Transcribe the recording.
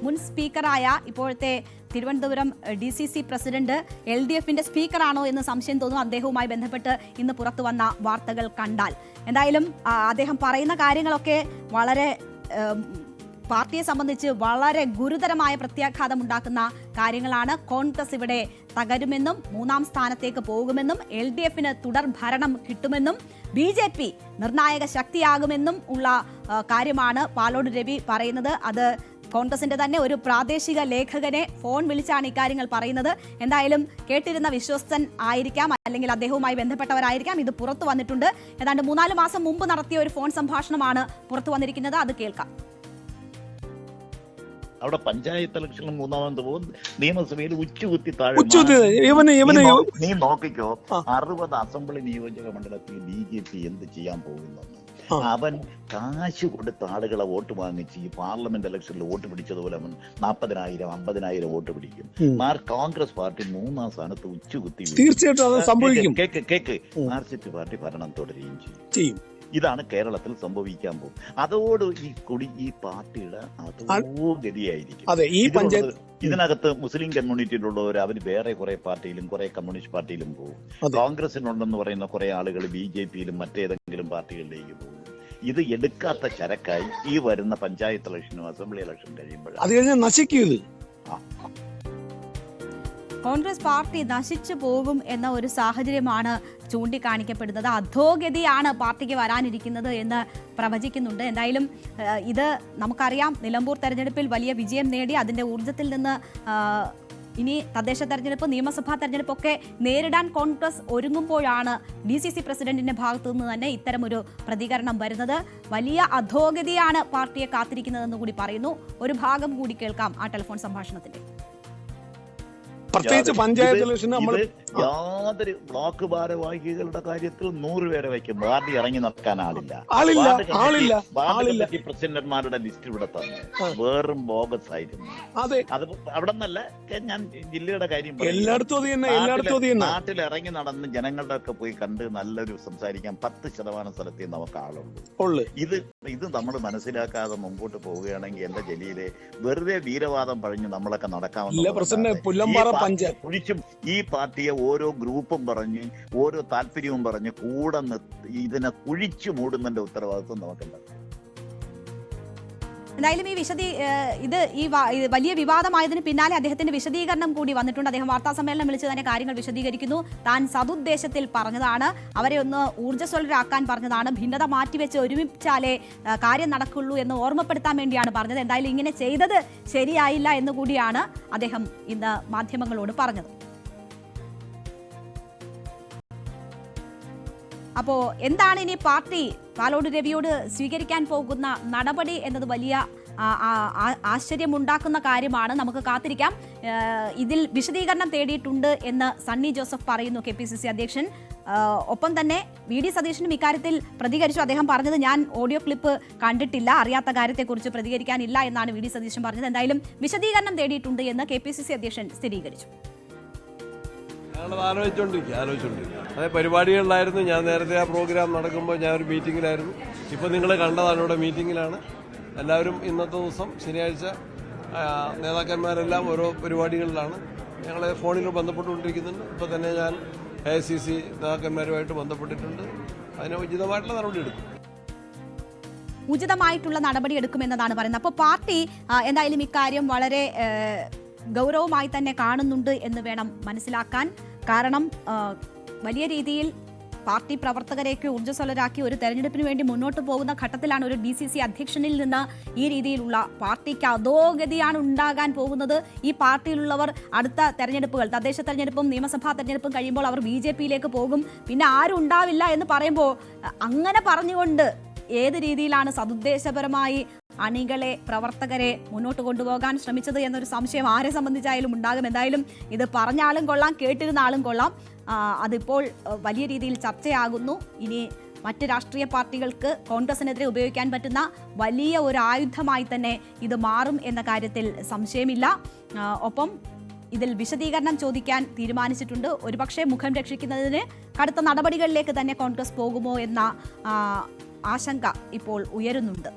മുൻ സ്പീക്കറായ ഇപ്പോഴത്തെ Thiruvananthapuram DCC president LDFന്റെ സ്പീക്കറാണോ എന്ന് സംശയം തോന്നുന്നു അദ്ദേഹവുമായി ബന്ധപ്പെട്ട് ഇന്ന് പുറത്തു വന്ന വാർത്തകൾ കണ്ടാൽ. എന്തായാലും അദ്ദേഹം പറയുന്ന കാര്യങ്ങളൊക്കെ വളരെ പാർട്ടിയെ സംബന്ധിച്ച് വളരെ ഗുരുതരമായ പ്രത്യാഘാതം ഉണ്ടാക്കുന്ന കാര്യങ്ങളാണ്. കോൺഗ്രസ് ഇവിടെ തകരുമെന്നും 3ാം സ്ഥാനത്തേക്ക് പോകുമെന്നും LDFന് തുടർ ഭരണം കിട്ടുമെന്നും BJP നിർണായക ശക്തിയാകുമെന്നും ഉള്ള കാര്യമാണ് പാലോട് രവി പറയുന്നത്. അത് കോൺഗ്രസിന്റെ തന്നെ ഒരു പ്രാദേശിക ലേഖകനെ ഫോൺ വിളിച്ചാണ് ഇക്കാര്യങ്ങൾ പറയുന്നത്. എന്തായാലും കേട്ടിരുന്ന വിശ്വസ്തൻ ആയിരിക്കാം, അല്ലെങ്കിൽ അദ്ദേഹവുമായി ബന്ധപ്പെട്ടവരായിരിക്കാം. ഇത് പുറത്തു വന്നിട്ടുണ്ട്. ഏതാണ്ട് 3-4 മാസം മുമ്പ് നടത്തിയ ഒരു ഫോൺ സംഭാഷണമാണ് പുറത്തു വന്നിരിക്കുന്നത്. അത് കേൾക്കാം. അവിടെ പഞ്ചായത്ത് ഇലക്ഷനിൽ 3ാമത് പോകും, നിയമസഭയിൽ ഉച്ചകുത്തി താഴെ. നീ നോക്കിക്കോ, 60 അസംബ്ലി നിയോജക മണ്ഡലത്തിൽ BJP എന്ത് ചെയ്യാൻ പോകുന്നെന്ന്. അവൻ കാശ് കൊടുത്ത ആളുകളെ വോട്ട് വാങ്ങിച്ച് ഈ പാർലമെന്റ് ഇലക്ഷനിൽ വോട്ട് പിടിച്ചതുപോലെ അവൻ 40,000 50,000 വോട്ട് പിടിക്കും. കോൺഗ്രസ് പാർട്ടി 3ാം സ്ഥാനത്ത് ഉച്ചകുത്തി. തീർച്ചയായിട്ടും കേക്ക് മാർക്സിസ്റ്റ് പാർട്ടി ഭരണം തുടരുകയും ചെയ്യും. ഇതാണ് കേരളത്തിൽ സംഭവിക്കാൻ പോകും. അതോട് ഈ പാർട്ടിയുടെ അധോഗതിയായിരിക്കും. ഇതിനകത്ത് മുസ്ലിം കമ്മ്യൂണിറ്റിയിലുള്ളവർ അവർ വേറെ കുറെ പാർട്ടിയിലും കുറെ കമ്മ്യൂണിസ്റ്റ് പാർട്ടിയിലും പോകും. കോൺഗ്രസിനുണ്ടെന്ന് പറയുന്ന കുറെ ആളുകൾ BJPയിലും മറ്റേതെങ്കിലും പാർട്ടികളിലേക്ക് പോകും. ഇത് എടുക്കാത്ത ചരക്കായി ഈ വരുന്ന പഞ്ചായത്ത് ഇലക്ഷനും അസംബ്ലി ഇലക്ഷൻ കഴിയുമ്പോഴാണ് നശിക്കും. കോൺഗ്രസ് പാർട്ടി നശിച്ചു പോകും എന്ന ഒരു സാഹചര്യമാണ് ചൂണ്ടിക്കാണിക്കപ്പെടുന്നത്. അധോഗതിയാണ് പാർട്ടിക്ക് വരാനിരിക്കുന്നത് എന്ന് പ്രവചിക്കുന്നുണ്ട്. എന്തായാലും ഇത് നമുക്കറിയാം, നിലമ്പൂർ തെരഞ്ഞെടുപ്പിൽ വലിയ വിജയം നേടി അതിന്റെ ഊർജ്ജത്തിൽ നിന്ന് ഇനി തദ്ദേശ തെരഞ്ഞെടുപ്പ്, നിയമസഭാ തെരഞ്ഞെടുപ്പൊക്കെ നേരിടാൻ കോൺഗ്രസ് ഒരുങ്ങുമ്പോഴാണ് DCC പ്രസിഡന്റിന്റെ ഭാഗത്തു നിന്ന് തന്നെ ഇത്തരമൊരു പ്രതികരണം വരുന്നത്. വലിയ അധോഗതിയാണ് പാർട്ടിയെ കാത്തിരിക്കുന്നതെന്ന് കൂടി പറയുന്നു. ഒരു ഭാഗം കൂടി കേൾക്കാം ആ ടെലിഫോൺ സംഭാഷണത്തിന്റെ. പ്രത്യേകിച്ച് പഞ്ചായത്ത് ഇലക്ഷൻ യാതൊരു ബ്ലോക്ക് ഭാരവാഹികളുടെ കാര്യത്തിൽ 100 പേരെ വയ്ക്കും. വാർഡ് ഇറങ്ങി നടക്കാൻ ആളില്ല. പ്രസിഡന്റുമാരുടെ ലിസ്റ്റ് ഇവിടെ തന്നെ വേറും ബോഗസ് ആയിരുന്നു. അത് അവിടെ നിന്നല്ല, ഞാൻ ജില്ലയുടെ കാര്യം നാട്ടിൽ ഇറങ്ങി നടന്ന് ജനങ്ങളുടെ ഒക്കെ പോയി കണ്ട് നല്ലൊരു സംസാരിക്കാൻ 10% സ്ഥലത്തേ നമുക്ക് ആളുള്ളൂ. ഇത് നമ്മൾ മനസ്സിലാക്കാതെ മുമ്പോട്ട് പോവുകയാണെങ്കിൽ എന്റെ ജലീലെ വെറുതെ വീരവാദം പറഞ്ഞ് നമ്മളൊക്കെ നടക്കാമെന്ന് കുഴിച്ചും ഈ പാർട്ടിയെ ഓരോ ഗ്രൂപ്പും പറഞ്ഞ് ഓരോ താല്പര്യവും പറഞ്ഞ് കൂടെ ഇതിനെ കുഴിച്ചു മൂടുന്നതിന്റെ ഉത്തരവാദിത്വം നമുക്കുണ്ട്. എന്തായാലും ഈ വലിയ വിവാദമായതിന് പിന്നാലെ അദ്ദേഹത്തിന്റെ വിശദീകരണം കൂടി വന്നിട്ടുണ്ട്. അദ്ദേഹം വാർത്താ സമ്മേളനം വിളിച്ച് തന്നെ കാര്യങ്ങൾ വിശദീകരിക്കുന്നു. താൻ സതുദ്ദേശത്തിൽ പറഞ്ഞതാണ്, അവരെ ഒന്ന് ഊർജ്ജസ്വലരാക്കാൻ പറഞ്ഞതാണ്, ഭിന്നത മാറ്റിവെച്ച് ഒരുമിച്ചാലേ കാര്യം നടക്കുള്ളൂ എന്ന് ഓർമ്മപ്പെടുത്താൻ വേണ്ടിയാണ് പറഞ്ഞത്. എന്തായാലും ഇങ്ങനെ ചെയ്തത് ശരിയായില്ല എന്നുകൂടിയാണ് അദ്ദേഹം ഇന്ന് മാധ്യമങ്ങളോട് പറഞ്ഞത്. അപ്പോ എന്താണ് ഇനി പാർട്ടി പാലോട് രവിയോട് സ്വീകരിക്കാൻ പോകുന്ന നടപടി എന്നത് വലിയ ആശ്ചര്യമുണ്ടാക്കുന്ന കാര്യമാണ്. നമുക്ക് കാത്തിരിക്കാം. ഇതിൽ വിശദീകരണം തേടിയിട്ടുണ്ട് എന്ന് സണ്ണി ജോസഫ് പറയുന്നു, KPCC അധ്യക്ഷൻ. ഒപ്പം തന്നെ VD സതീശനും ഇക്കാര്യത്തിൽ പ്രതികരിച്ചു. അദ്ദേഹം പറഞ്ഞത്, ഞാൻ ഓഡിയോ ക്ലിപ്പ് കണ്ടിട്ടില്ല, അറിയാത്ത കാര്യത്തെക്കുറിച്ച് പ്രതികരിക്കാനില്ല എന്നാണ് VD സതീശൻ പറഞ്ഞത്. എന്തായാലും വിശദീകരണം തേടിയിട്ടുണ്ട് എന്ന് KPCC അധ്യക്ഷൻ സ്ഥിരീകരിച്ചു. ആലോചിച്ചോണ്ടിരിക്കും. അതേ പരിപാടികളിലായിരുന്നു. ഞാൻ നേരത്തെ ആ പ്രോഗ്രാം നടക്കുമ്പോൾ ഞാൻ ഒരു മീറ്റിങ്ങിലായിരുന്നു. ഇപ്പോൾ നിങ്ങൾ കണ്ടതാണ്, ഇവിടെ മീറ്റിങ്ങിലാണ് എല്ലാവരും. ഇന്നത്തെ ദിവസം ശനിയാഴ്ച നേതാക്കന്മാരെല്ലാം ഓരോ പരിപാടികളിലാണ്. ഞങ്ങളെ ഫോണിൽ ബന്ധപ്പെട്ടുകൊണ്ടിരിക്കുന്നുണ്ട്. ഇപ്പോൾ തന്നെ ഞാൻ AICC നേതാക്കന്മാരുമായിട്ട് ബന്ധപ്പെട്ടിട്ടുണ്ട്. അതിന് ഉചിതമായിട്ടുള്ള നടപടി എടുക്കും. ഉചിതമായിട്ടുള്ള നടപടി എടുക്കുമെന്നതാണ് പറയുന്നത്. അപ്പോൾ പാർട്ടി എന്തായാലും ഇക്കാര്യം വളരെ ഗൗരവമായി തന്നെ കാണുന്നുണ്ട് എന്ന് വേണം മനസ്സിലാക്കാൻ. കാരണം വലിയ രീതിയിൽ പാർട്ടി പ്രവർത്തകരെയൊക്കെ ഊർജ്ജസ്വലരാക്കി ഒരു തെരഞ്ഞെടുപ്പിന് വേണ്ടി മുന്നോട്ട് പോകുന്ന ഘട്ടത്തിലാണ് ഒരു DCC അധ്യക്ഷനിൽ നിന്ന് ഈ രീതിയിലുള്ള പാർട്ടിക്ക് അധോഗതിയാണ് ഉണ്ടാകാൻ പോകുന്നത്. ഈ പാർട്ടിയിലുള്ളവർ അടുത്ത തെരഞ്ഞെടുപ്പുകൾ, തദ്ദേശ തെരഞ്ഞെടുപ്പും നിയമസഭാ തെരഞ്ഞെടുപ്പും കഴിയുമ്പോൾ അവർ BJPയിലേക്ക് പോകും, പിന്നെ ആരും ഉണ്ടാവില്ല എന്ന് പറയുമ്പോൾ അങ്ങനെ പറഞ്ഞുകൊണ്ട് ഏത് രീതിയിലാണ് സതുദ്ദേശപരമായി അണികളെ, പ്രവർത്തകരെ മുന്നോട്ട് കൊണ്ടുപോകാൻ ശ്രമിച്ചത് എന്നൊരു സംശയം ആരെ സംബന്ധിച്ചായാലും ഉണ്ടാകും. എന്തായാലും ഇത് പറഞ്ഞ ആളും കൊള്ളാം, കേട്ടിരുന്ന ആളും കൊള്ളാം. അതിപ്പോൾ വലിയ രീതിയിൽ ചർച്ചയാകുന്നു. ഇനി മറ്റ് രാഷ്ട്രീയ പാർട്ടികൾക്ക് കോൺഗ്രസിനെതിരെ ഉപയോഗിക്കാൻ പറ്റുന്ന വലിയ ഒരു ആയുധമായി തന്നെ ഇത് മാറും എന്ന കാര്യത്തിൽ സംശയമില്ല. ഒപ്പം ഇതിൽ വിശദീകരണം ചോദിക്കാൻ തീരുമാനിച്ചിട്ടുണ്ട്. ഒരുപക്ഷെ മുഖം രക്ഷിക്കുന്നതിന് കടുത്ത നടപടികളിലേക്ക് തന്നെ കോൺഗ്രസ് പോകുമോ എന്ന ആശങ്ക ഇപ്പോൾ ഉയരുന്നുണ്ട്.